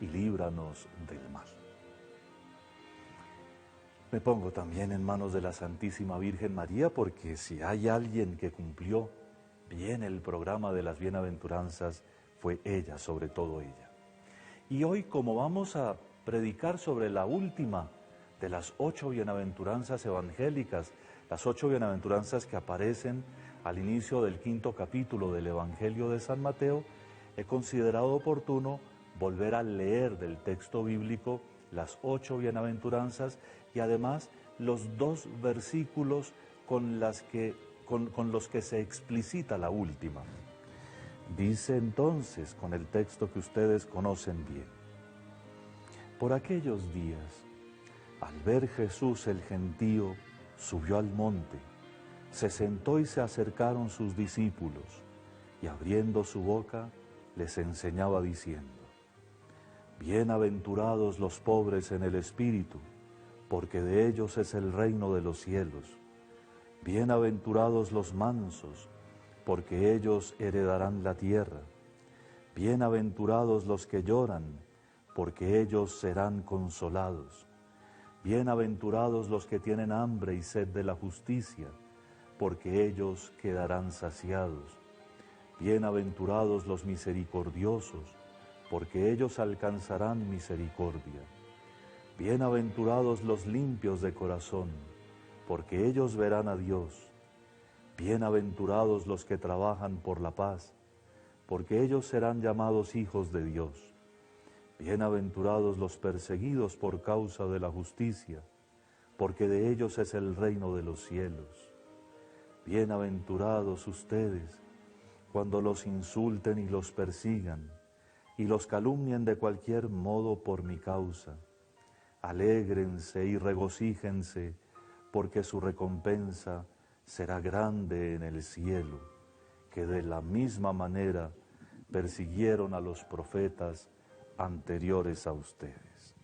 y líbranos del mal. Me pongo también en manos de la Santísima Virgen María, porque si hay alguien que cumplió bien el programa de las bienaventuranzas, fue ella, sobre todo ella. Y hoy, como vamos a predicar sobre la última de las 8 bienaventuranzas evangélicas, las 8 bienaventuranzas que aparecen al inicio del 5º capítulo del Evangelio de San Mateo, he considerado oportuno volver a leer del texto bíblico las 8 bienaventuranzas y además los 2 versículos con los que se explicita la última. Dice entonces, con el texto que ustedes conocen bien: por aquellos días, al ver Jesús el gentío, subió al monte, se sentó y se acercaron sus discípulos, y abriendo su boca, les enseñaba diciendo: bienaventurados los pobres en el espíritu, porque de ellos es el reino de los cielos. Bienaventurados los mansos, porque ellos heredarán la tierra. Bienaventurados los que lloran, porque ellos serán consolados. Bienaventurados los que tienen hambre y sed de la justicia, porque ellos quedarán saciados. Bienaventurados los misericordiosos, porque ellos alcanzarán misericordia. Bienaventurados los limpios de corazón, porque ellos verán a Dios. Bienaventurados los que trabajan por la paz, porque ellos serán llamados hijos de Dios. Bienaventurados los perseguidos por causa de la justicia, porque de ellos es el reino de los cielos. Bienaventurados ustedes cuando los insulten y los persigan, y los calumnien de cualquier modo por mi causa. Alégrense y regocíjense, porque su recompensa será grande en el cielo, que de la misma manera persiguieron a los profetas anteriores a ustedes.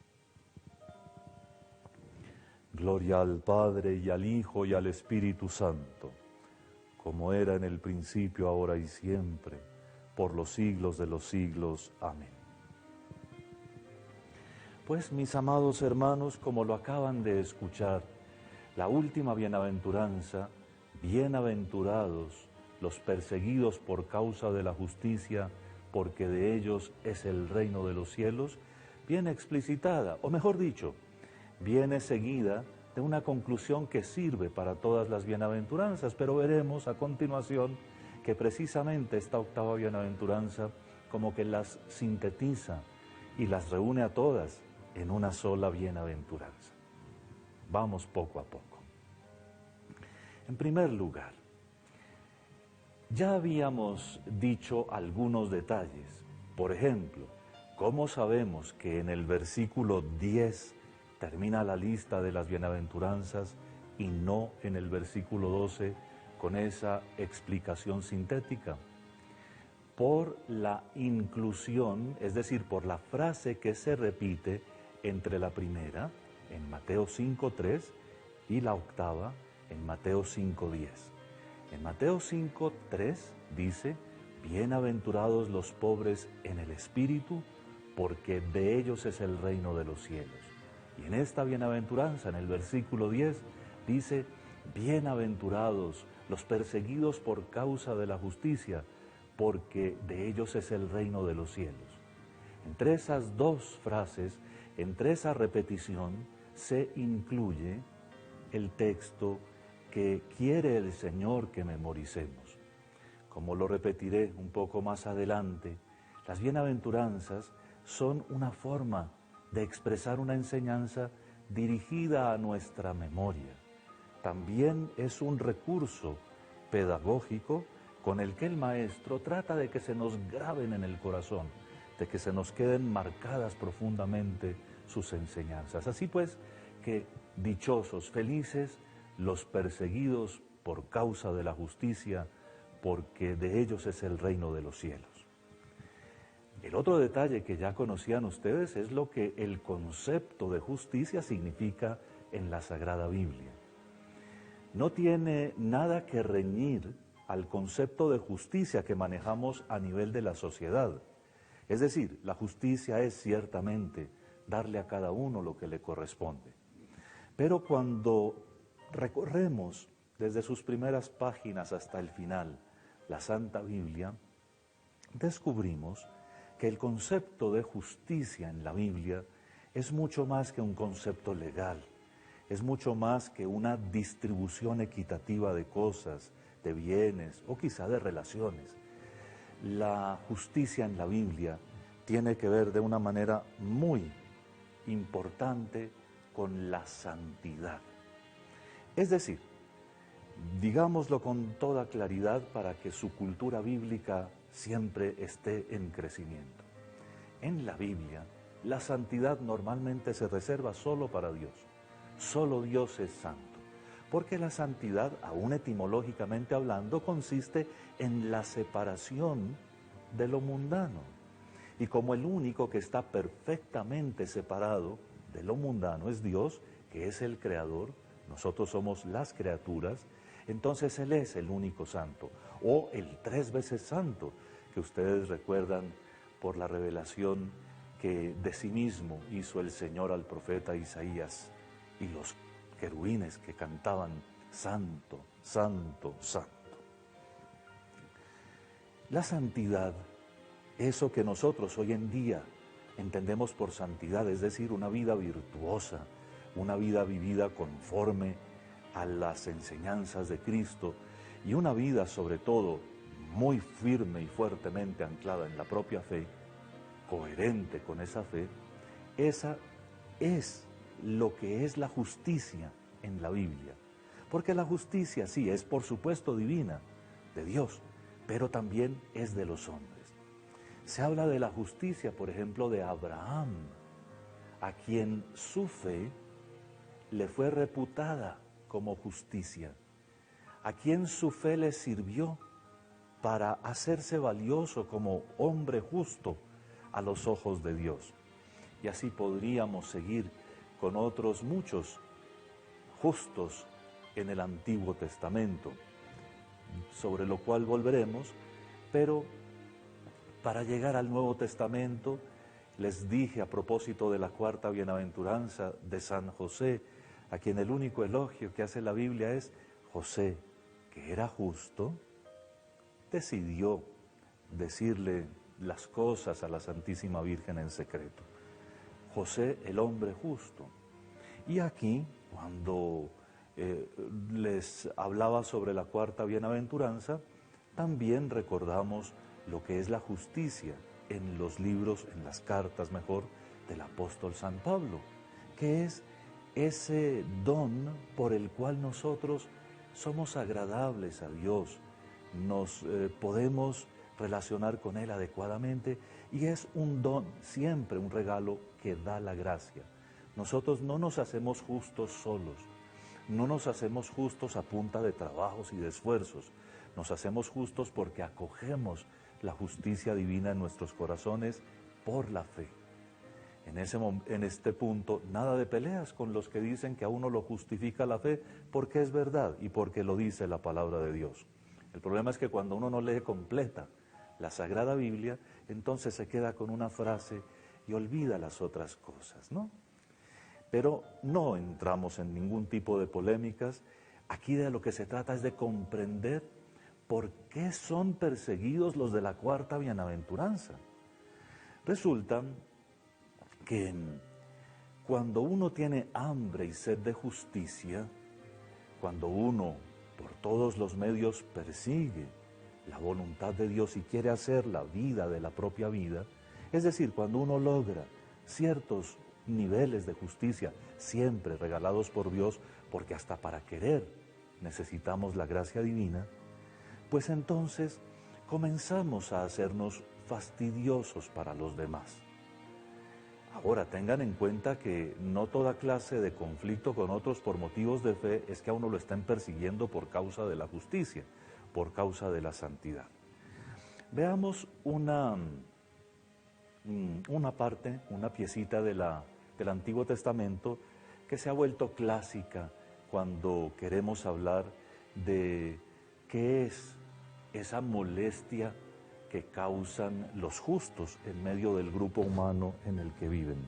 Gloria al Padre, y al Hijo, y al Espíritu Santo, como era en el principio, ahora y siempre, por los siglos de los siglos. Amén. Pues, mis amados hermanos, como lo acaban de escuchar, la última bienaventuranza: bienaventurados los perseguidos por causa de la justicia, porque de ellos es el reino de los cielos, viene explicitada, o mejor dicho, viene seguida de una conclusión que sirve para todas las bienaventuranzas, pero veremos a continuación que precisamente esta octava bienaventuranza como que las sintetiza y las reúne a todas en una sola bienaventuranza. Vamos poco a poco. En primer lugar, ya habíamos dicho algunos detalles. Por ejemplo, ¿cómo sabemos que en el versículo 10 termina la lista de las bienaventuranzas y no en el versículo 12 con esa explicación sintética? Por la inclusión, es decir, por la frase que se repite entre la primera, en Mateo 5:3, y la octava, en Mateo 5:10. En Mateo 5:3 dice: bienaventurados los pobres en el espíritu, porque de ellos es el reino de los cielos. Y en esta bienaventuranza, en el versículo 10, dice: bienaventurados los perseguidos por causa de la justicia, porque de ellos es el reino de los cielos. Entre esas dos frases, entre esa repetición, se incluye el texto que quiere el Señor que memoricemos. Como lo repetiré un poco más adelante, las bienaventuranzas son una forma de expresar una enseñanza dirigida a nuestra memoria. También es un recurso pedagógico con el que el maestro trata de que se nos graben en el corazón, de que se nos queden marcadas profundamente sus enseñanzas. Así pues, que dichosos, felices los perseguidos por causa de la justicia, porque de ellos es el reino de los cielos. El otro detalle que ya conocían ustedes es lo que el concepto de justicia significa en la Sagrada Biblia. No tiene nada que reñir al concepto de justicia que manejamos a nivel de la sociedad. Es decir, la justicia es ciertamente darle a cada uno lo que le corresponde. Pero cuando recorremos desde sus primeras páginas hasta el final la Santa Biblia, descubrimos que el concepto de justicia en la Biblia es mucho más que un concepto legal, es mucho más que una distribución equitativa de cosas, de bienes o quizá de relaciones. La justicia en la Biblia tiene que ver de una manera muy importante con la santidad. Es decir, digámoslo con toda claridad para que su cultura bíblica siempre esté en crecimiento. En la Biblia, la santidad normalmente se reserva solo para Dios. Solo Dios es santo, porque la santidad, aún etimológicamente hablando, consiste en la separación de lo mundano. Y como el único que está perfectamente separado de lo mundano es Dios, que es el Creador, nosotros somos las criaturas, entonces Él es el único santo, o el 3 veces santo, que ustedes recuerdan por la revelación que de sí mismo hizo el Señor al profeta Isaías, y los querubines que cantaban santo, santo, santo. La santidad, eso que nosotros hoy en día entendemos por santidad, es decir, una vida virtuosa, una vida vivida conforme a las enseñanzas de Cristo y una vida sobre todo muy firme y fuertemente anclada en la propia fe, coherente con esa fe, esa es lo que es la justicia en la Biblia. Porque la justicia sí es por supuesto divina, de Dios, pero también es de los hombres. Se habla de la justicia, por ejemplo, de Abraham, a quien su fe le fue reputada como justicia, a quien su fe le sirvió para hacerse valioso como hombre justo a los ojos de Dios. Y así podríamos seguir con otros muchos justos en el Antiguo Testamento, sobre lo cual volveremos, pero para llegar al Nuevo Testamento, les dije a propósito de la cuarta bienaventuranza de San José, a quien el único elogio que hace la Biblia es José, que era justo, decidió decirle las cosas a la Santísima Virgen en secreto. José, el hombre justo. Y aquí, cuando les hablaba sobre la cuarta bienaventuranza, también recordamos lo que es la justicia en los libros, en las cartas mejor, del apóstol San Pablo, que es ese don por el cual nosotros somos agradables a Dios, nos podemos relacionar con Él adecuadamente y es un don, siempre un regalo que da la gracia. Nosotros no nos hacemos justos solos, no nos hacemos justos a punta de trabajos y de esfuerzos, nos hacemos justos porque acogemos la justicia divina en nuestros corazones por la fe. En este punto, nada de peleas con los que dicen que a uno lo justifica la fe porque es verdad y porque lo dice la palabra de Dios. El problema es que cuando uno no lee completa la Sagrada Biblia, entonces se queda con una frase y olvida las otras cosas, ¿no? Pero no entramos en ningún tipo de polémicas. Aquí de lo que se trata es de comprender por qué son perseguidos los de la cuarta bienaventuranza. Resulta que cuando uno tiene hambre y sed de justicia, cuando uno por todos los medios persigue la voluntad de Dios y quiere hacer la vida de la propia vida, es decir, cuando uno logra ciertos niveles de justicia, siempre regalados por Dios, porque hasta para querer necesitamos la gracia divina, pues entonces comenzamos a hacernos fastidiosos para los demás. Ahora, tengan en cuenta que no toda clase de conflicto con otros por motivos de fe es que a uno lo estén persiguiendo por causa de la justicia, por causa de la santidad. Veamos una parte, una piecita del Antiguo Testamento que se ha vuelto clásica cuando queremos hablar de qué es esa molestia que causan los justos en medio del grupo humano en el que viven.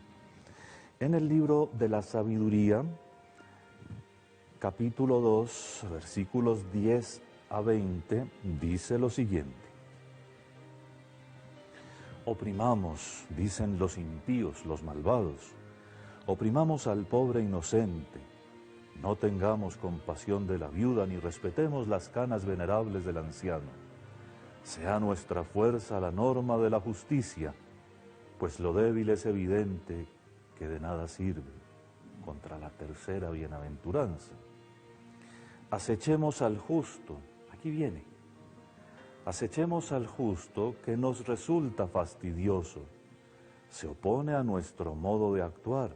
En el libro de la Sabiduría, capítulo 2, versículos 10 a 20, dice lo siguiente: oprimamos, dicen los impíos, los malvados, oprimamos al pobre inocente, no tengamos compasión de la viuda ni respetemos las canas venerables del anciano. Sea nuestra fuerza la norma de la justicia, pues lo débil es evidente que de nada sirve contra la tercera bienaventuranza. Acechemos al justo, aquí viene, acechemos al justo que nos resulta fastidioso, se opone a nuestro modo de actuar,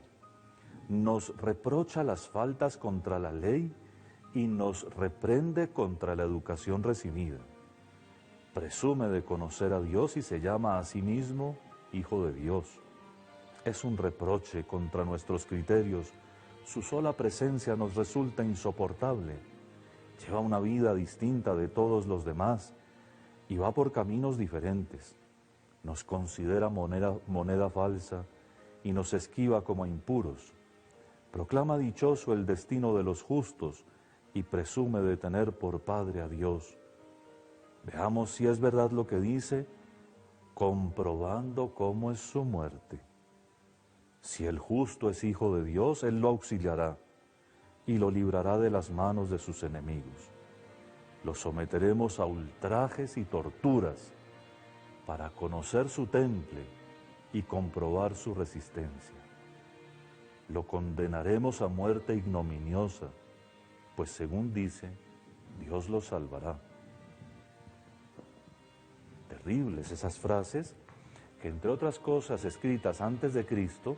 nos reprocha las faltas contra la ley y nos reprende contra la educación recibida. Presume de conocer a Dios y se llama a sí mismo Hijo de Dios. Es un reproche contra nuestros criterios, su sola presencia nos resulta insoportable. Lleva una vida distinta de todos los demás y va por caminos diferentes. Nos considera moneda falsa y nos esquiva como a impuros. Proclama dichoso el destino de los justos y presume de tener por Padre a Dios. Veamos si es verdad lo que dice, comprobando cómo es su muerte. Si el justo es hijo de Dios, Él lo auxiliará y lo librará de las manos de sus enemigos. Lo someteremos a ultrajes y torturas para conocer su temple y comprobar su resistencia. Lo condenaremos a muerte ignominiosa, pues según dice, Dios lo salvará. Terribles esas frases que, entre otras cosas escritas antes de Cristo,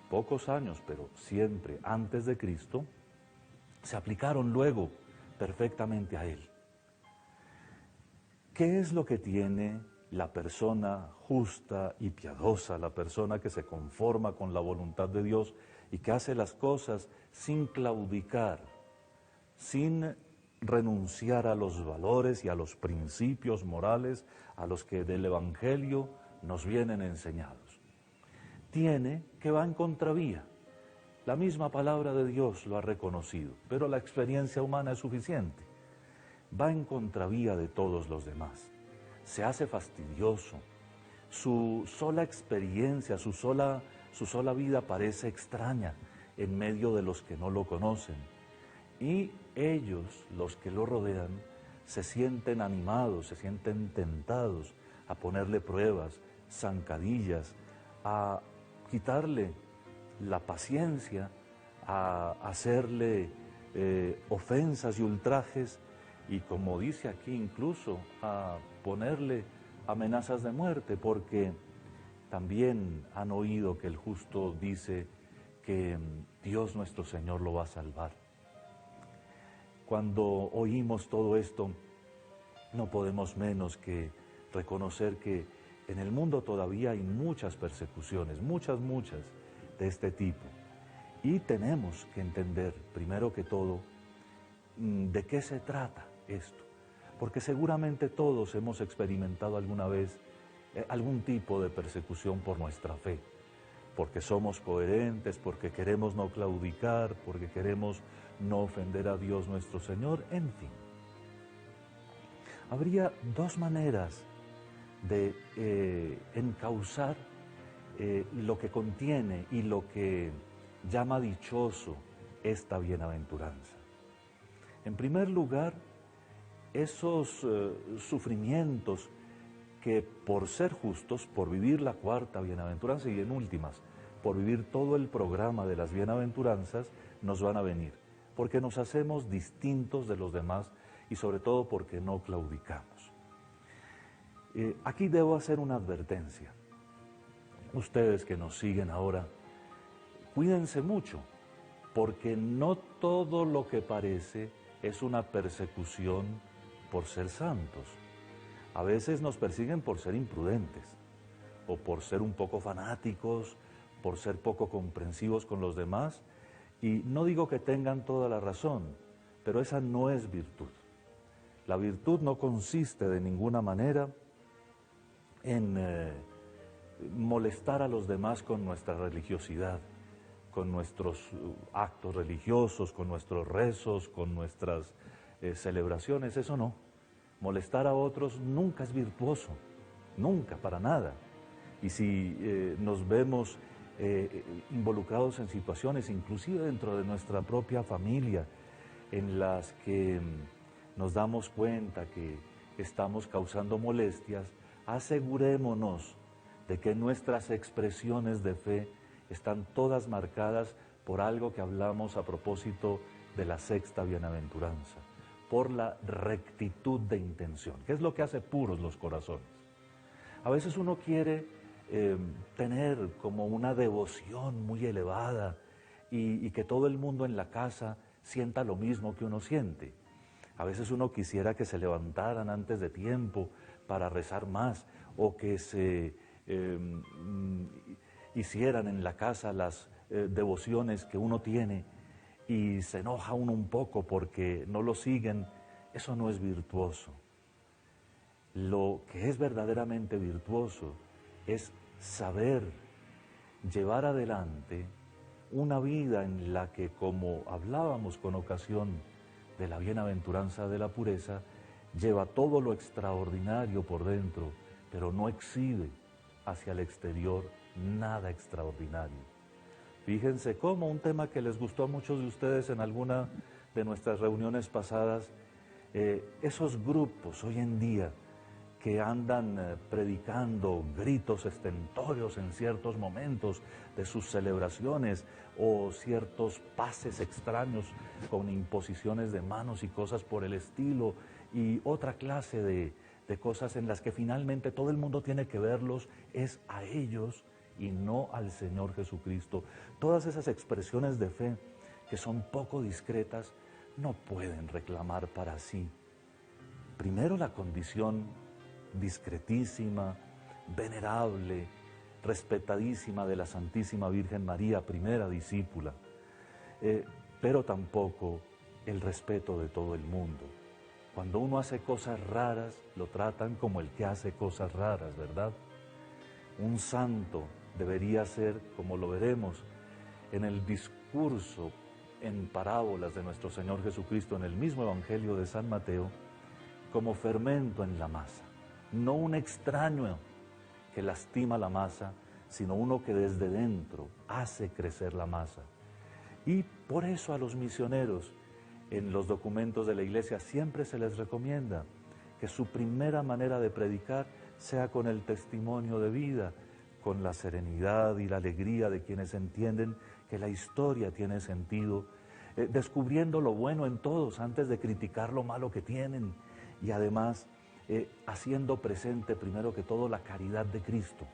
pocos años, pero siempre antes de Cristo, se aplicaron luego perfectamente a Él. ¿Qué es lo que tiene la persona justa y piadosa, la persona que se conforma con la voluntad de Dios y que hace las cosas sin claudicar, sin renunciar a los valores y a los principios morales a los que del Evangelio nos vienen enseñados? Tiene que va en contravía. La misma palabra de Dios lo ha reconocido, pero la experiencia humana es suficiente. Va en contravía de todos los demás. Se hace fastidioso. Su sola experiencia, su sola vida parece extraña en medio de los que no lo conocen. Y ellos, los que lo rodean, se sienten animados, se sienten tentados a ponerle pruebas, zancadillas, a quitarle la paciencia, a hacerle ofensas y ultrajes, y como dice aquí incluso, a ponerle amenazas de muerte, porque también han oído que el justo dice que Dios nuestro Señor lo va a salvar. Cuando oímos todo esto, no podemos menos que reconocer que en el mundo todavía hay muchas persecuciones, muchas de este tipo. Y tenemos que entender, primero que todo, de qué se trata esto. Porque seguramente todos hemos experimentado alguna vez algún tipo de persecución por nuestra fe. Porque somos coherentes, porque queremos no claudicar, porque queremos no ofender a Dios nuestro Señor, en fin. Habría dos maneras de encauzar lo que contiene y lo que llama dichoso esta bienaventuranza. En primer lugar, esos sufrimientos que por ser justos, por vivir la cuarta bienaventuranza y en últimas, por vivir todo el programa de las bienaventuranzas, nos van a venir, porque nos hacemos distintos de los demás y sobre todo porque no claudicamos. Aquí debo hacer una advertencia. Ustedes que nos siguen ahora, cuídense mucho, porque no todo lo que parece es una persecución por ser santos. A veces nos persiguen por ser imprudentes, o por ser un poco fanáticos, por ser poco comprensivos con los demás, y no digo que tengan toda la razón, pero esa no es virtud. La virtud no consiste de ninguna manera en molestar a los demás con nuestra religiosidad, con nuestros actos religiosos, con nuestros rezos, con nuestras celebraciones, eso no. Molestar a otros nunca es virtuoso, nunca, para nada. Y si nos vemos involucrados en situaciones, inclusive dentro de nuestra propia familia, en las que nos damos cuenta que estamos causando molestias, asegurémonos de que nuestras expresiones de fe están todas marcadas por algo que hablamos a propósito de la sexta bienaventuranza, por la rectitud de intención, que es lo que hace puros los corazones. A veces uno quiere tener como una devoción muy elevada y que todo el mundo en la casa sienta lo mismo que uno siente. A veces uno quisiera que se levantaran antes de tiempo para rezar más, o que se hicieran en la casa las devociones que uno tiene, y se enoja uno un poco porque no lo siguen. Eso no es virtuoso. Lo que es verdaderamente virtuoso es saber llevar adelante una vida en la que, como hablábamos con ocasión de la bienaventuranza de la pureza, lleva todo lo extraordinario por dentro, pero no exhibe hacia el exterior nada extraordinario. Fíjense cómo un tema que les gustó a muchos de ustedes en alguna de nuestras reuniones pasadas, esos grupos hoy en día que andan predicando gritos estentóreos en ciertos momentos de sus celebraciones, o ciertos pases extraños con imposiciones de manos y cosas por el estilo, y otra clase de cosas en las que finalmente todo el mundo tiene que verlos es a ellos y no al Señor Jesucristo. Todas esas expresiones de fe que son poco discretas no pueden reclamar para sí, primero, la condición discretísima, venerable, respetadísima de la Santísima Virgen María, primera discípula, pero tampoco el respeto de todo el mundo. Cuando uno hace cosas raras, lo tratan como el que hace cosas raras, ¿verdad? Un santo debería ser, como lo veremos en el discurso en parábolas de nuestro Señor Jesucristo en el mismo Evangelio de San Mateo, como fermento en la masa. No un extraño que lastima la masa, sino uno que desde dentro hace crecer la masa. Y por eso a los misioneros, en los documentos de la Iglesia siempre se les recomienda que su primera manera de predicar sea con el testimonio de vida, con la serenidad y la alegría de quienes entienden que la historia tiene sentido, descubriendo lo bueno en todos antes de criticar lo malo que tienen, y además haciendo presente primero que todo la caridad de Cristo.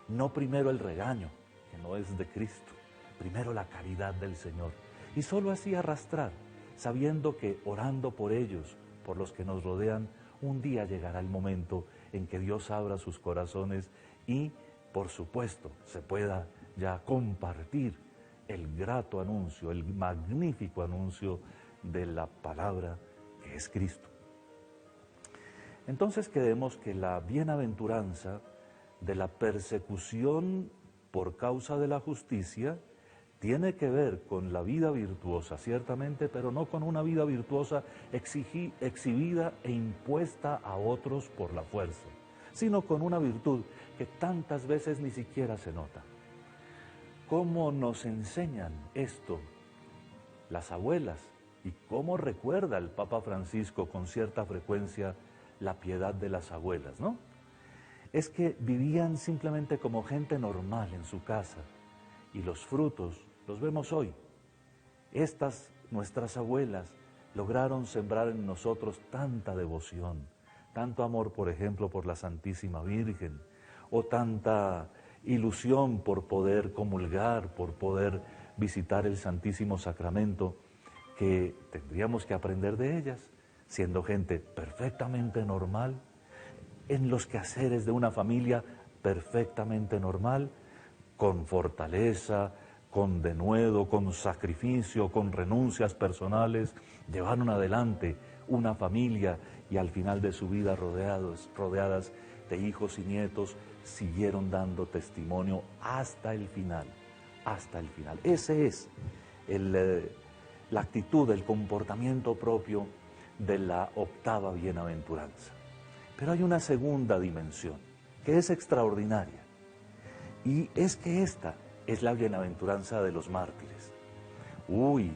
No primero el regaño, que no es de Cristo, primero la caridad del Señor. Y solo así arrastrar, sabiendo que orando por ellos, por los que nos rodean, un día llegará el momento en que Dios abra sus corazones y, por supuesto, se pueda ya compartir el grato anuncio, el magnífico anuncio de la palabra que es Cristo. Entonces queremos que la bienaventuranza de la persecución por causa de la justicia tiene que ver con la vida virtuosa, ciertamente, pero no con una vida virtuosa exhibida e impuesta a otros por la fuerza, sino con una virtud que tantas veces ni siquiera se nota. ¿Cómo nos enseñan esto las abuelas? ¿Y cómo recuerda el Papa Francisco con cierta frecuencia la piedad de las abuelas, no? Es que vivían simplemente como gente normal en su casa, y los frutos los vemos hoy. Estas, nuestras abuelas, lograron sembrar en nosotros tanta devoción, tanto amor, por ejemplo, por la Santísima Virgen, o tanta ilusión por poder comulgar, por poder visitar el Santísimo Sacramento, que tendríamos que aprender de ellas, siendo gente perfectamente normal, en los quehaceres de una familia perfectamente normal, con fortaleza, con denuedo, con sacrificio, con renuncias personales, llevaron adelante una familia y al final de su vida rodeadas de hijos y nietos, siguieron dando testimonio hasta el final, hasta el final. Ese es la actitud, el comportamiento propio de la octava bienaventuranza. Pero hay una segunda dimensión, que es extraordinaria, y es que esta es la bienaventuranza de los mártires. Uy,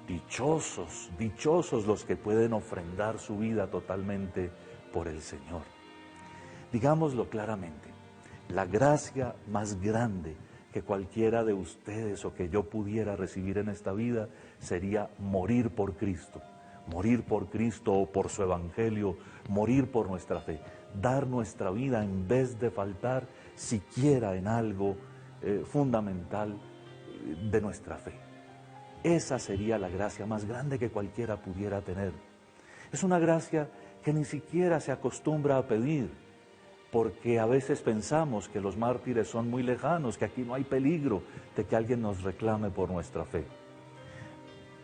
dichosos, dichosos los que pueden ofrendar su vida totalmente por el Señor. Digámoslo claramente, la gracia más grande que cualquiera de ustedes o que yo pudiera recibir en esta vida sería morir por Cristo o por su evangelio, morir por nuestra fe, dar nuestra vida en vez de faltar siquiera en algo fundamental de nuestra fe. Esa sería la gracia más grande que cualquiera pudiera tener. Es una gracia que ni siquiera se acostumbra a pedir, porque a veces pensamos que los mártires son muy lejanos, que aquí no hay peligro de que alguien nos reclame por nuestra fe.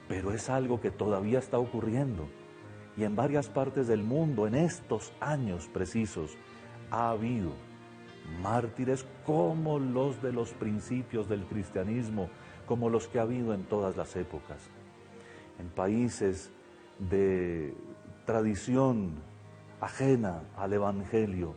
Pero es algo que todavía está ocurriendo, y en varias partes del mundo, en estos años precisos, ha habido mártires como los de los principios del cristianismo, como los que ha habido en todas las épocas. En países de tradición ajena al Evangelio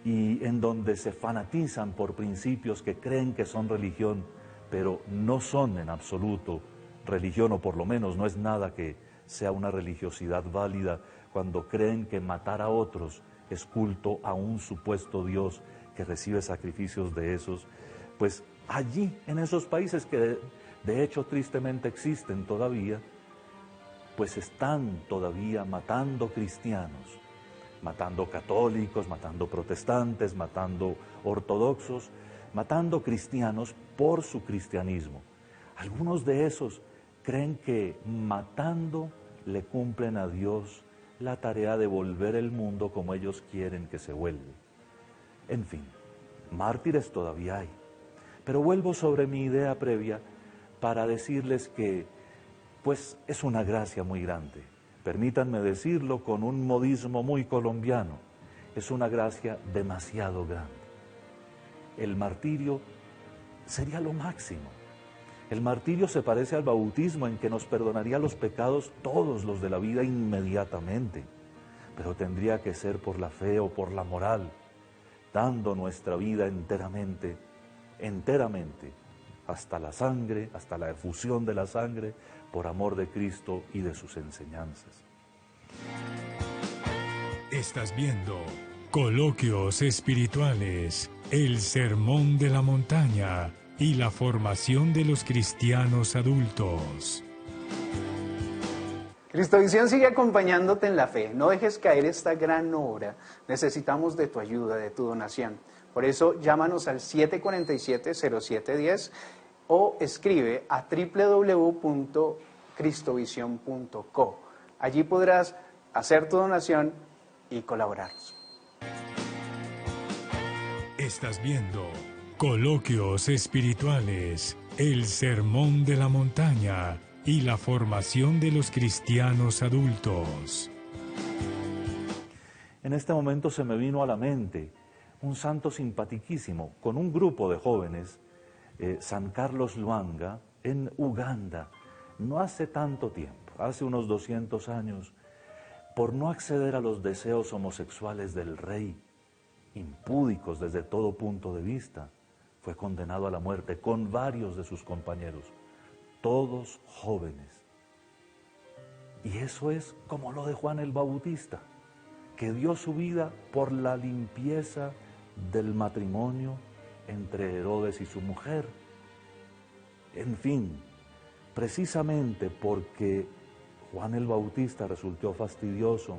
y en donde se fanatizan por principios que creen que son religión, pero no son en absoluto religión, o por lo menos no es nada que sea una religiosidad válida, cuando creen que matar a otros es culto a un supuesto Dios que recibe sacrificios de esos, pues allí, en esos países que de hecho tristemente existen todavía, pues están todavía matando cristianos, matando católicos, matando protestantes, matando ortodoxos, matando cristianos por su cristianismo. Algunos de esos creen que matando le cumplen a Dios la tarea de volver el mundo como ellos quieren que se vuelva. En fin, mártires todavía hay. Pero vuelvo sobre mi idea previa para decirles que, pues, es una gracia muy grande. Permítanme decirlo con un modismo muy colombiano. Es una gracia demasiado grande. El martirio sería lo máximo. El martirio se parece al bautismo en que nos perdonaría los pecados todos los de la vida inmediatamente, pero tendría que ser por la fe o por la moral, dando nuestra vida enteramente, hasta la sangre, hasta la efusión de la sangre, por amor de Cristo y de sus enseñanzas. Estás viendo Coloquios Espirituales, el Sermón de la Montaña y la formación de los cristianos adultos. Cristovisión sigue acompañándote en la fe. No dejes caer esta gran obra. Necesitamos de tu ayuda, de tu donación. Por eso llámanos al 747-0710 o escribe a www.cristovision.co. Allí podrás hacer tu donación y colaborar. Estás viendo Coloquios Espirituales, el Sermón de la Montaña y la formación de los cristianos adultos. En este momento se me vino a la mente un santo simpaticísimo con un grupo de jóvenes, San Carlos Lwanga, en Uganda, no hace tanto tiempo, hace unos 200 años, por no acceder a los deseos homosexuales del rey, impúdicos desde todo punto de vista, fue condenado a la muerte con varios de sus compañeros, todos jóvenes. Y eso es como lo de Juan el Bautista, que dio su vida por la limpieza del matrimonio entre Herodes y su mujer. En fin, precisamente porque Juan el Bautista resultó fastidioso,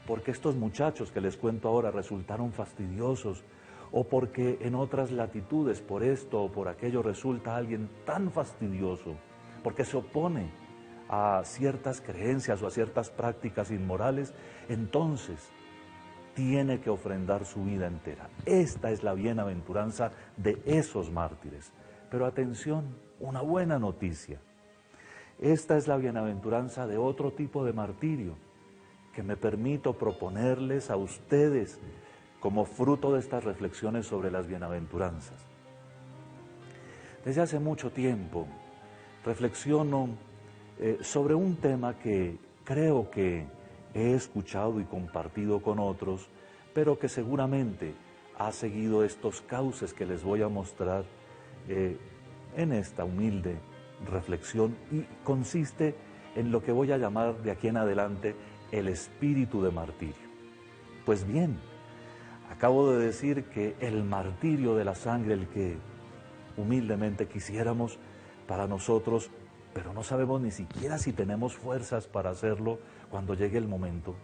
porque estos muchachos que les cuento ahora resultaron fastidiosos, o porque en otras latitudes por esto o por aquello resulta alguien tan fastidioso, porque se opone a ciertas creencias o a ciertas prácticas inmorales, entonces tiene que ofrendar su vida entera. Esta es la bienaventuranza de esos mártires. Pero atención, una buena noticia. Esta es la bienaventuranza de otro tipo de martirio que me permito proponerles a ustedes como fruto de estas reflexiones sobre las bienaventuranzas. Desde hace mucho tiempo reflexiono sobre un tema que creo que he escuchado y compartido con otros, pero que seguramente ha seguido estos cauces que les voy a mostrar en esta humilde reflexión, y consiste en lo que voy a llamar de aquí en adelante el espíritu de martirio. Pues bien, acabo de decir que el martirio de la sangre, el que humildemente quisiéramos para nosotros, pero no sabemos ni siquiera si tenemos fuerzas para hacerlo cuando llegue el momento,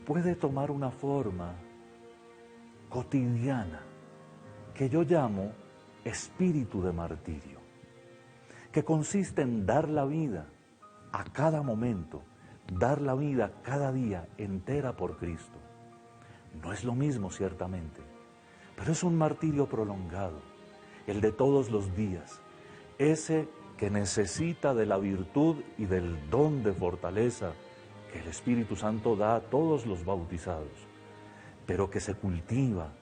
puede tomar una forma cotidiana que yo llamo espíritu de martirio, que consiste en dar la vida a cada momento, dar la vida cada día entera por Cristo. No es lo mismo, ciertamente, pero es un martirio prolongado, el de todos los días, ese que necesita de la virtud y del don de fortaleza que el Espíritu Santo da a todos los bautizados, pero que se cultiva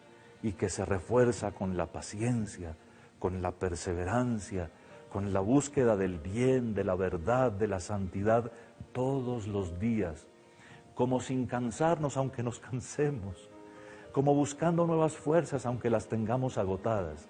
y que se refuerza con la paciencia, con la perseverancia, con la búsqueda del bien, de la verdad, de la santidad, todos los días, como sin cansarnos aunque nos cansemos, como buscando nuevas fuerzas aunque las tengamos agotadas.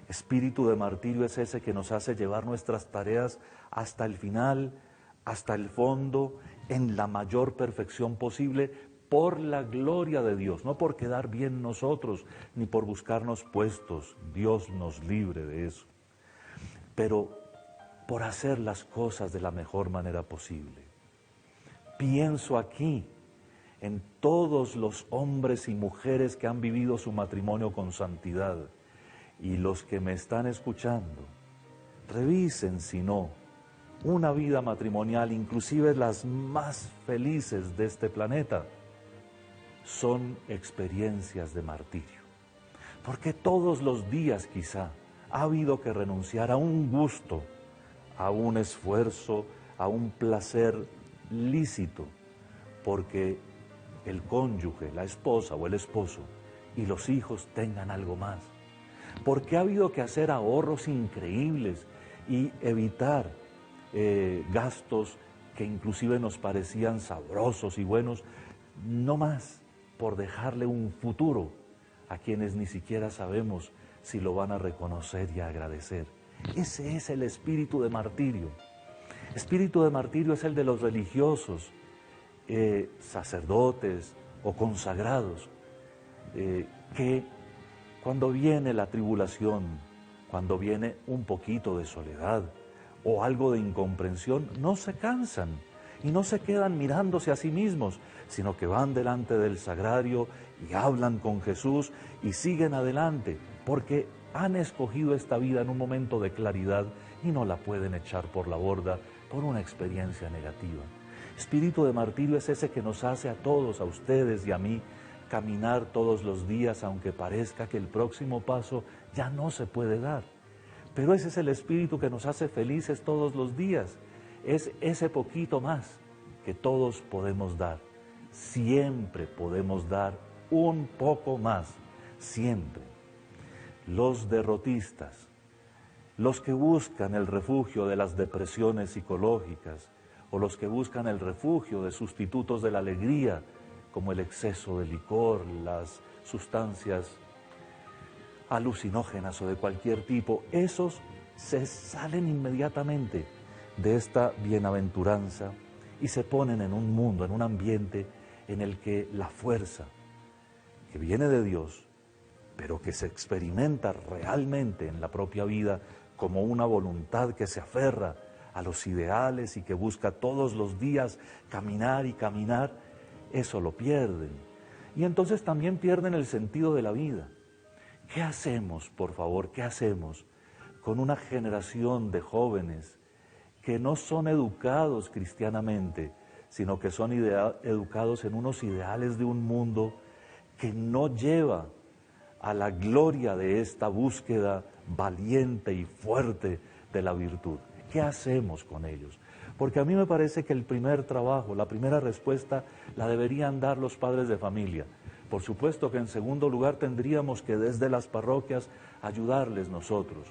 Espíritu de martirio es ese que nos hace llevar nuestras tareas hasta el final, hasta el fondo, en la mayor perfección posible, por la gloria de Dios, no por quedar bien nosotros, ni por buscarnos puestos. Dios nos libre de eso. Pero por hacer las cosas de la mejor manera posible. Pienso aquí en todos los hombres y mujeres que han vivido su matrimonio con santidad, y los que me están escuchando, revisen si no, una vida matrimonial, inclusive las más felices de este planeta, son experiencias de martirio. Porque todos los días quizá ha habido que renunciar a un gusto, a un esfuerzo, a un placer lícito, porque el cónyuge, la esposa o el esposo y los hijos tengan algo más. Porque ha habido que hacer ahorros increíbles y evitar gastos que inclusive nos parecían sabrosos y buenos, no más por dejarle un futuro a quienes ni siquiera sabemos si lo van a reconocer y a agradecer. Ese es el espíritu de martirio. Espíritu de martirio es el de los religiosos, sacerdotes o consagrados, que cuando viene la tribulación, cuando viene un poquito de soledad o algo de incomprensión, no se cansan y no se quedan mirándose a sí mismos, sino que van delante del sagrario y hablan con Jesús y siguen adelante, porque han escogido esta vida en un momento de claridad y no la pueden echar por la borda por una experiencia negativa. Espíritu de martirio es ese que nos hace a todos, a ustedes y a mí, caminar todos los días, aunque parezca que el próximo paso ya no se puede dar. Pero ese es el espíritu que nos hace felices todos los días. Es ese poquito más que todos podemos dar. Siempre podemos dar un poco más, siempre. Los derrotistas, los que buscan el refugio de las depresiones psicológicas, o los que buscan el refugio de sustitutos de la alegría, como el exceso de licor, las sustancias alucinógenas o de cualquier tipo, esos se salen inmediatamente de esta bienaventuranza y se ponen en un mundo, en un ambiente en el que la fuerza que viene de Dios, pero que se experimenta realmente en la propia vida como una voluntad que se aferra a los ideales y que busca todos los días caminar y caminar, eso lo pierden. Y entonces también pierden el sentido de la vida. ¿Qué hacemos, por favor, qué hacemos con una generación de jóvenes que no son educados cristianamente, sino que son educados en unos ideales de un mundo que no lleva a la gloria de esta búsqueda valiente y fuerte de la virtud? ¿Qué hacemos con ellos? Porque a mí me parece que el primer trabajo, la primera respuesta, la deberían dar los padres de familia. Por supuesto que en segundo lugar tendríamos que desde las parroquias ayudarles nosotros.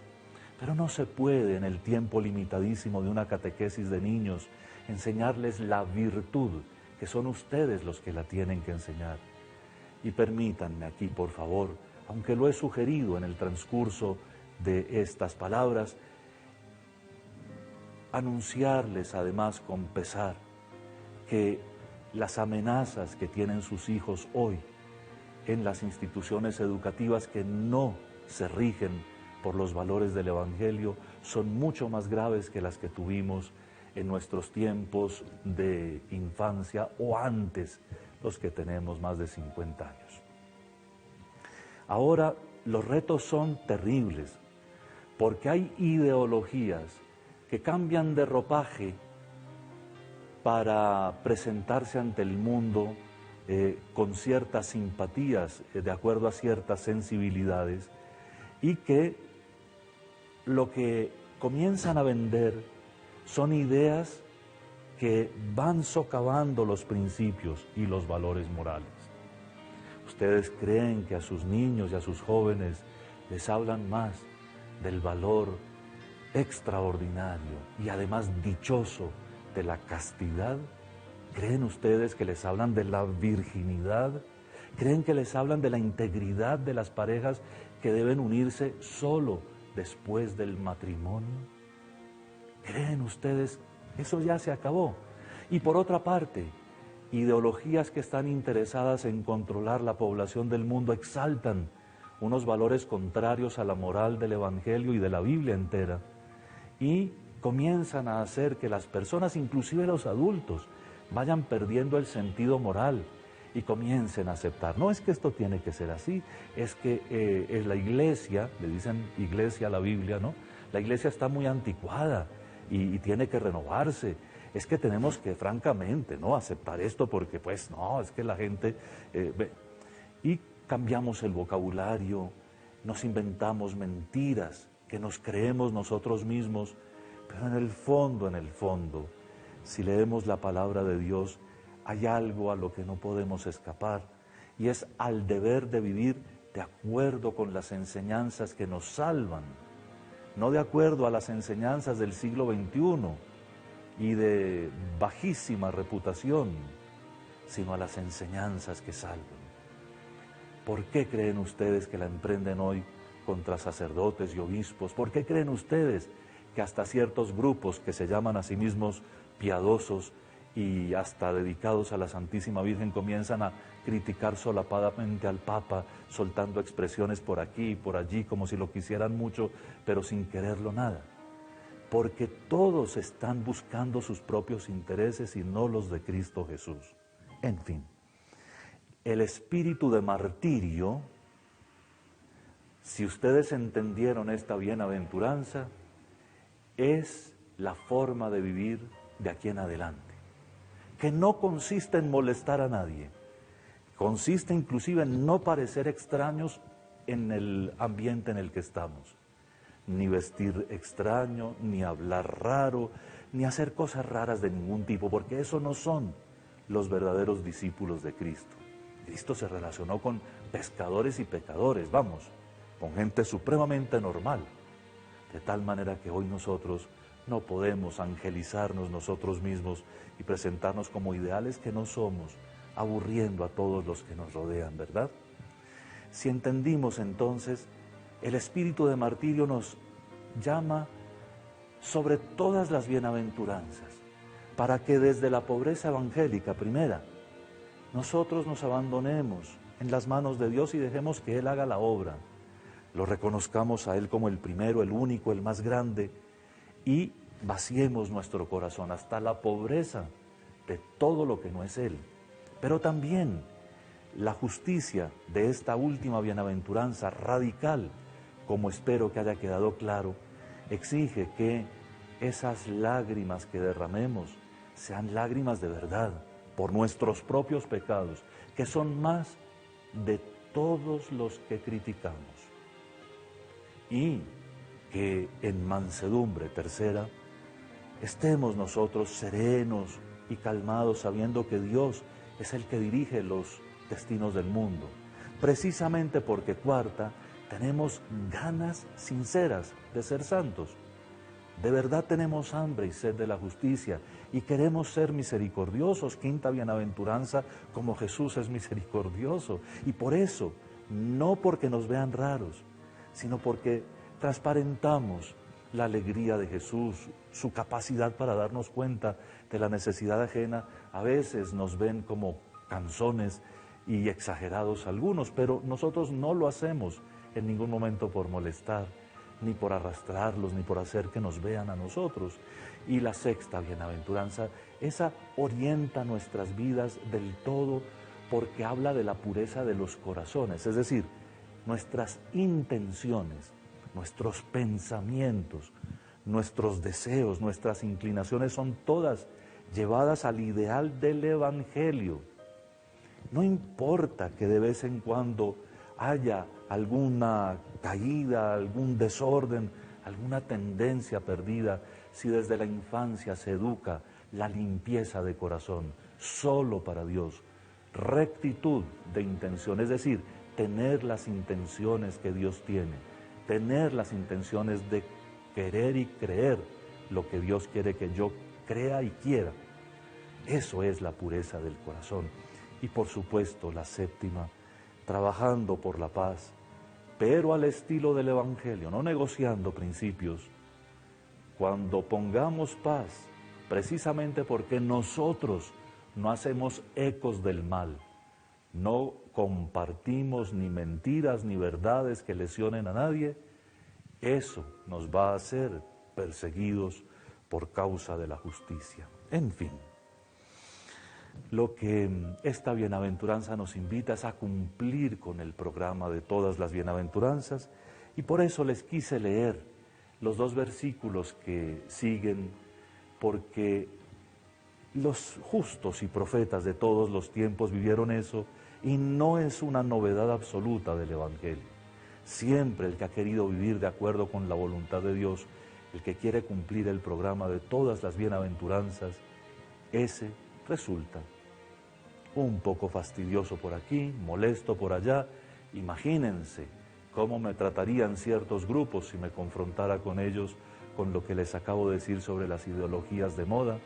Pero no se puede en el tiempo limitadísimo de una catequesis de niños enseñarles la virtud, que son ustedes los que la tienen que enseñar. Y permítanme aquí, por favor, aunque lo he sugerido en el transcurso de estas palabras, anunciarles además con pesar que las amenazas que tienen sus hijos hoy en las instituciones educativas que no se rigen por los valores del Evangelio son mucho más graves que las que tuvimos en nuestros tiempos de infancia o antes, los que tenemos más de 50 años. Ahora los retos son terribles porque hay ideologías que cambian de ropaje para presentarse ante el mundo con ciertas simpatías, de acuerdo a ciertas sensibilidades, y que lo que comienzan a vender son ideas que van socavando los principios y los valores morales. ¿Ustedes creen que a sus niños y a sus jóvenes les hablan más del valor extraordinario y además dichoso de la castidad? ¿Creen ustedes que les hablan de la virginidad? ¿Creen que les hablan de la integridad de las parejas que deben unirse solo después del matrimonio? ¿Creen ustedes? Eso ya se acabó. Y por otra parte, ideologías que están interesadas en controlar la población del mundo exaltan unos valores contrarios a la moral del Evangelio y de la Biblia entera, y comienzan a hacer que las personas, inclusive los adultos, vayan perdiendo el sentido moral y comiencen a aceptar. No es que esto tiene que ser así, es que es la iglesia, le dicen iglesia a la Biblia, ¿no? La iglesia está muy anticuada y tiene que renovarse. Es que tenemos que, francamente, ¿no?, aceptar esto porque, pues, no, es que la gente... Y cambiamos el vocabulario, nos inventamos mentiras que nos creemos nosotros mismos, pero en el fondo, si leemos la palabra de Dios, hay algo a lo que no podemos escapar, y es al deber de vivir de acuerdo con las enseñanzas que nos salvan, no de acuerdo a las enseñanzas del siglo XXI y de bajísima reputación, sino a las enseñanzas que salvan. ¿Por qué creen ustedes que la emprenden hoy contra sacerdotes y obispos? ¿Por qué creen ustedes que hasta ciertos grupos que se llaman a sí mismos piadosos y hasta dedicados a la Santísima Virgen comienzan a criticar solapadamente al Papa, soltando expresiones por aquí y por allí como si lo quisieran mucho, pero sin quererlo nada? Porque todos están buscando sus propios intereses y no los de Cristo Jesús. En fin, el espíritu de martirio, si ustedes entendieron esta bienaventuranza, es la forma de vivir de aquí en adelante, que no consiste en molestar a nadie, consiste inclusive en no parecer extraños en el ambiente en el que estamos, ni vestir extraño, ni hablar raro, ni hacer cosas raras de ningún tipo, porque eso no son los verdaderos discípulos de Cristo. Cristo se relacionó con pescadores y pecadores, vamos, con gente supremamente normal, de tal manera que hoy nosotros no podemos angelizarnos nosotros mismos y presentarnos como ideales que no somos, aburriendo a todos los que nos rodean, ¿verdad? Si entendimos entonces, el espíritu de martirio nos llama sobre todas las bienaventuranzas, para que desde la pobreza evangélica primera, nosotros nos abandonemos en las manos de Dios y dejemos que Él haga la obra. Lo reconozcamos a Él como el primero, el único, el más grande, y vaciemos nuestro corazón hasta la pobreza de todo lo que no es Él. Pero también la justicia de esta última bienaventuranza radical, como espero que haya quedado claro, exige que esas lágrimas que derramemos sean lágrimas de verdad, por nuestros propios pecados, que son más de todos los que criticamos. Y que en mansedumbre, tercera, estemos nosotros serenos y calmados sabiendo que Dios es el que dirige los destinos del mundo. Precisamente porque, cuarta, tenemos ganas sinceras de ser santos. De verdad tenemos hambre y sed de la justicia y queremos ser misericordiosos. Quinta bienaventuranza, como Jesús es misericordioso. Y por eso, no porque nos vean raros, sino porque transparentamos la alegría de Jesús, su capacidad para darnos cuenta de la necesidad ajena. A veces nos ven como canzones y exagerados algunos, pero nosotros no lo hacemos en ningún momento por molestar, ni por arrastrarlos, ni por hacer que nos vean a nosotros. Y la sexta bienaventuranza, esa orienta nuestras vidas del todo porque habla de la pureza de los corazones, es decir, nuestras intenciones, nuestros pensamientos, nuestros deseos, nuestras inclinaciones son todas llevadas al ideal del Evangelio. No importa que de vez en cuando haya alguna caída, algún desorden, alguna tendencia perdida, si desde la infancia se educa la limpieza de corazón, solo para Dios, rectitud de intención, es decir, tener las intenciones que Dios tiene, tener las intenciones de querer y creer lo que Dios quiere que yo crea y quiera. Eso es la pureza del corazón. Y por supuesto, la séptima, trabajando por la paz, pero al estilo del Evangelio, no negociando principios. Cuando pongamos paz, precisamente porque nosotros no hacemos ecos del mal, no compartimos ni mentiras ni verdades que lesionen a nadie, eso nos va a hacer perseguidos por causa de la justicia. En fin, lo que esta bienaventuranza nos invita es a cumplir con el programa de todas las bienaventuranzas, y por eso les quise leer los dos versículos que siguen, porque los justos y profetas de todos los tiempos vivieron eso, y no es una novedad absoluta del Evangelio. Siempre el que ha querido vivir de acuerdo con la voluntad de Dios, el que quiere cumplir el programa de todas las bienaventuranzas, ese resulta un poco fastidioso por aquí, molesto por allá. Imagínense cómo me tratarían ciertos grupos si me confrontara con ellos con lo que les acabo de decir sobre las ideologías de moda.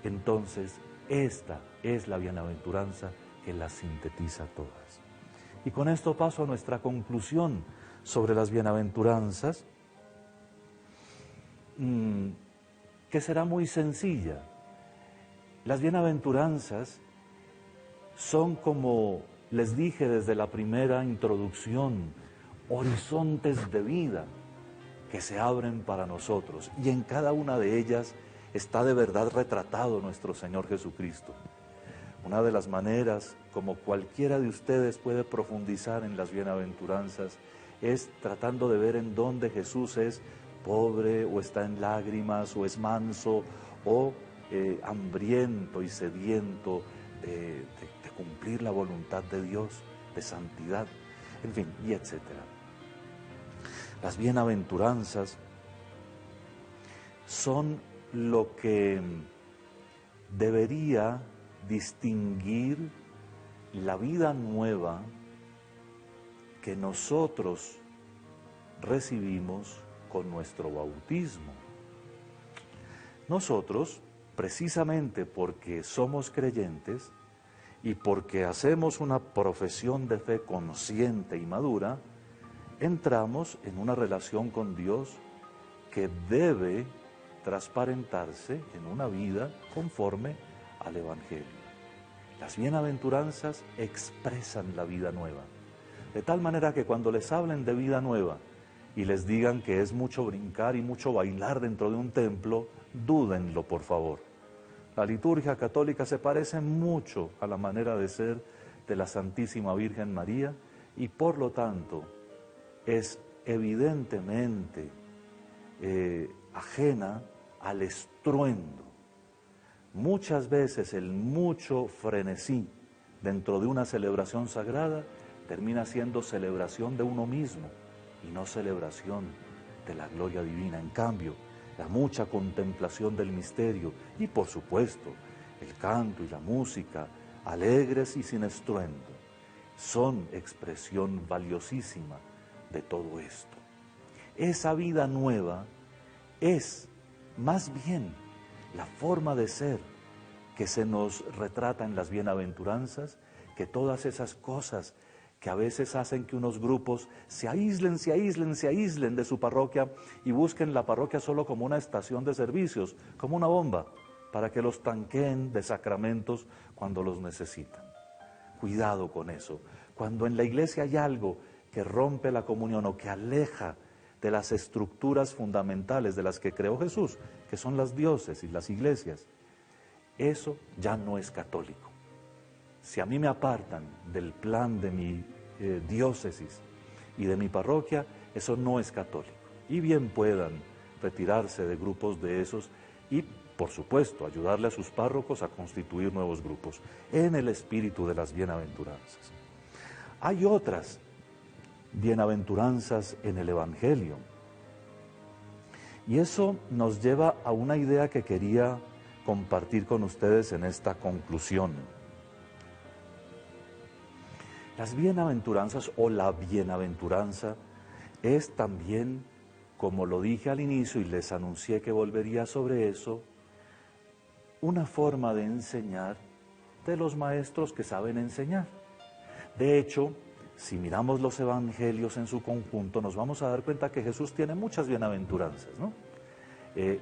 Entonces, esta es la bienaventuranza que las sintetiza todas. Y con esto paso a nuestra conclusión sobre las bienaventuranzas, que será muy sencilla. Las bienaventuranzas son, como les dije desde la primera introducción, horizontes de vida que se abren para nosotros, y en cada una de ellas está de verdad retratado nuestro Señor Jesucristo. Una de las maneras como cualquiera de ustedes puede profundizar en las bienaventuranzas es tratando de ver en dónde Jesús es pobre, o está en lágrimas, o es manso, o hambriento y sediento de cumplir la voluntad de Dios, de santidad, en fin, y etcétera. Las bienaventuranzas son lo que debería distinguir la vida nueva que nosotros recibimos con nuestro bautismo. Nosotros, precisamente porque somos creyentes y porque hacemos una profesión de fe consciente y madura, entramos en una relación con Dios que debe transparentarse en una vida conforme al Evangelio. Las bienaventuranzas expresan la vida nueva, de tal manera que cuando les hablen de vida nueva y les digan que es mucho brincar y mucho bailar dentro de un templo, dúdenlo, por favor. La liturgia católica se parece mucho a la manera de ser de la Santísima Virgen María, y por lo tanto es evidentemente ajena al estruendo. Muchas veces el mucho frenesí dentro de una celebración sagrada termina siendo celebración de uno mismo y no celebración de la gloria divina. En cambio, la mucha contemplación del misterio y, por supuesto, el canto y la música, alegres y sin estruendo, son expresión valiosísima de todo esto. Esa vida nueva es más bien la forma de ser que se nos retrata en las bienaventuranzas, que todas esas cosas que a veces hacen que unos grupos se aíslen de su parroquia y busquen la parroquia solo como una estación de servicios, como una bomba, para que los tanqueen de sacramentos cuando los necesitan. Cuidado con eso. Cuando en la iglesia hay algo que rompe la comunión o que aleja de las estructuras fundamentales de las que creó Jesús, que son las diócesis, las iglesias, eso ya no es católico. Si a mí me apartan del plan de mi diócesis y de mi parroquia, eso no es católico. Y bien puedan retirarse de grupos de esos y, por supuesto, ayudarle a sus párrocos a constituir nuevos grupos en el espíritu de las bienaventuranzas. Hay otras bienaventuranzas en el Evangelio. Y eso nos lleva a una idea que quería compartir con ustedes en esta conclusión. Las bienaventuranzas o la bienaventuranza es también, como lo dije al inicio y les anuncié que volvería sobre eso, una forma de enseñar de los maestros que saben enseñar. De hecho, si miramos los evangelios en su conjunto, nos vamos a dar cuenta que Jesús tiene muchas bienaventuranzas, ¿no?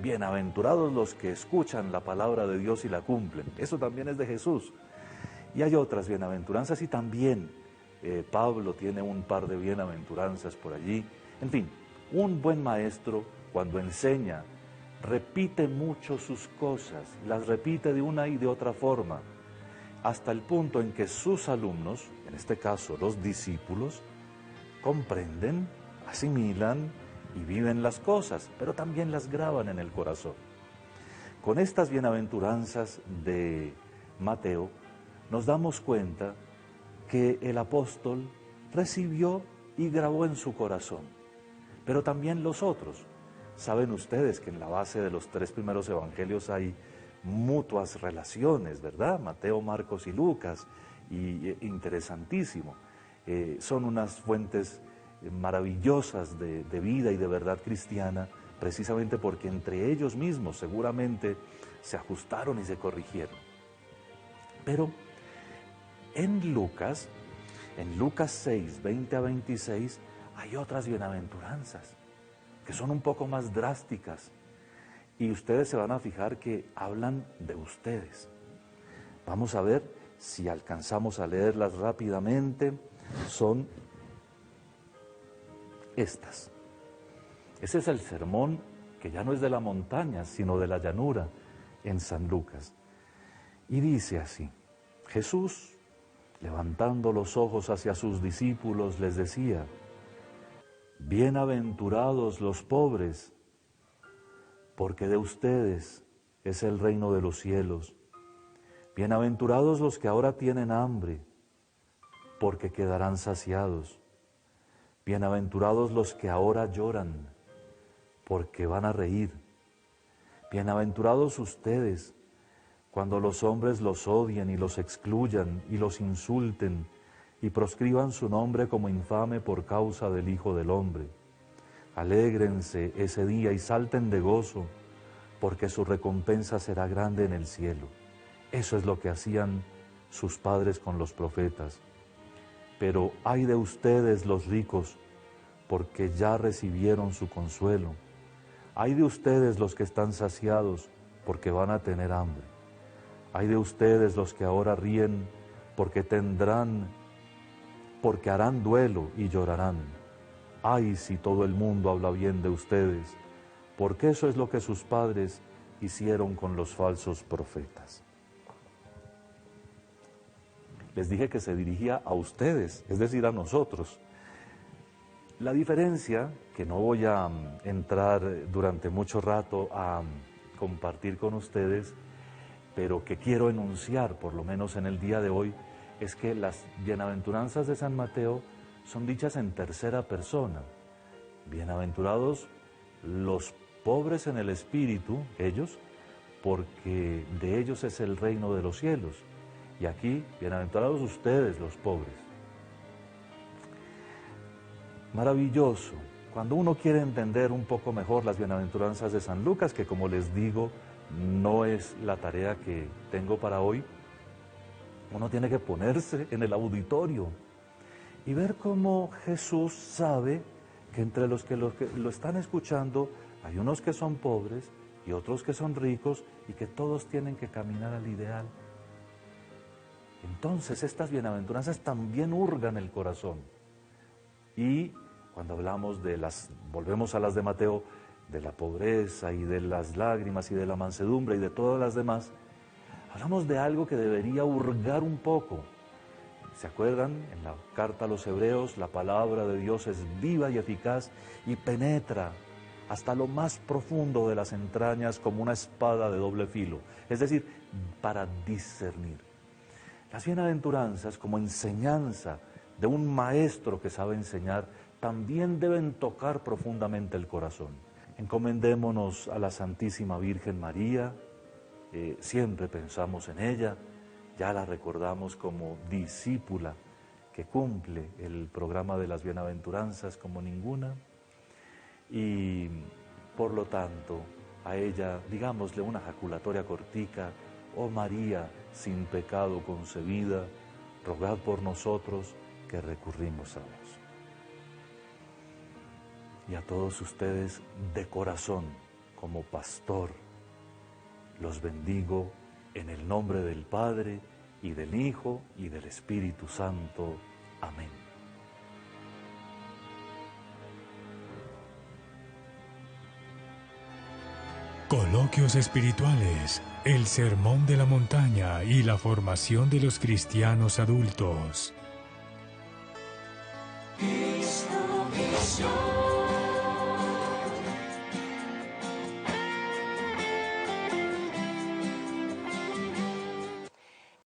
Bienaventurados los que escuchan la palabra de Dios y la cumplen. Eso también es de Jesús. Y hay otras bienaventuranzas y también Pablo tiene un par de bienaventuranzas por allí. En fin, un buen maestro cuando enseña repite mucho sus cosas, las repite de una y de otra forma, hasta el punto en que sus alumnos, en este caso los discípulos, comprenden, asimilan y viven las cosas, pero también las graban en el corazón. Con estas bienaventuranzas de Mateo, nos damos cuenta que el apóstol recibió y grabó en su corazón, pero también los otros. Saben ustedes que en la base de los 3 primeros evangelios hay mutuas relaciones, ¿verdad? Mateo, Marcos y Lucas, y interesantísimo. Son unas fuentes maravillosas de vida y de verdad cristiana, precisamente porque entre ellos mismos seguramente se ajustaron y se corrigieron. Pero en Lucas 6, 20 a 26, hay otras bienaventuranzas que son un poco más drásticas y ustedes se van a fijar que hablan de ustedes. Vamos a ver si alcanzamos a leerlas rápidamente. Son estas. Ese es el sermón que ya no es de la montaña, sino de la llanura en San Lucas. Y dice así: Jesús, levantando los ojos hacia sus discípulos, les decía: bienaventurados los pobres, porque de ustedes es el reino de los cielos. Bienaventurados los que ahora tienen hambre, porque quedarán saciados. Bienaventurados los que ahora lloran, porque van a reír. Bienaventurados ustedes, cuando los hombres los odien y los excluyan y los insulten y proscriban su nombre como infame por causa del Hijo del Hombre. Alégrense ese día y salten de gozo, porque su recompensa será grande en el cielo. Eso es lo que hacían sus padres con los profetas. Pero ay de ustedes los ricos, porque ya recibieron su consuelo. Ay de ustedes los que están saciados, porque van a tener hambre. Ay de ustedes los que ahora ríen, porque harán duelo y llorarán. Ay si todo el mundo habla bien de ustedes, porque eso es lo que sus padres hicieron con los falsos profetas. Les dije que se dirigía a ustedes, es decir, a nosotros. La diferencia, que no voy a entrar durante mucho rato a compartir con ustedes, pero que quiero enunciar, por lo menos en el día de hoy, es que las bienaventuranzas de San Mateo son dichas en tercera persona. Bienaventurados los pobres en el espíritu, ellos, porque de ellos es el reino de los cielos. Y aquí, bienaventurados ustedes, los pobres. Maravilloso. Cuando uno quiere entender un poco mejor las bienaventuranzas de San Lucas, que como les digo, no es la tarea que tengo para hoy, uno tiene que ponerse en el auditorio y ver cómo Jesús sabe que entre los que lo están escuchando hay unos que son pobres y otros que son ricos y que todos tienen que caminar al ideal. Entonces estas bienaventuranzas también hurgan el corazón. Y cuando hablamos volvemos a las de Mateo, de la pobreza y de las lágrimas y de la mansedumbre y de todas las demás, hablamos de algo que debería hurgar un poco. ¿Se acuerdan? En la carta a los Hebreos, la palabra de Dios es viva y eficaz y penetra hasta lo más profundo de las entrañas como una espada de doble filo, es decir, para discernir. Las bienaventuranzas, como enseñanza de un maestro que sabe enseñar, también deben tocar profundamente el corazón. Encomendémonos a la Santísima Virgen María, siempre pensamos en ella, ya la recordamos como discípula que cumple el programa de las bienaventuranzas como ninguna, y por lo tanto a ella digámosle una jaculatoria cortica: oh María sin pecado concebida, rogad por nosotros que recurrimos a vos. Y a todos ustedes de corazón, como pastor, los bendigo en el nombre del Padre, y del Hijo, y del Espíritu Santo. Amén. Coloquios espirituales, el Sermón de la Montaña y la formación de los cristianos adultos.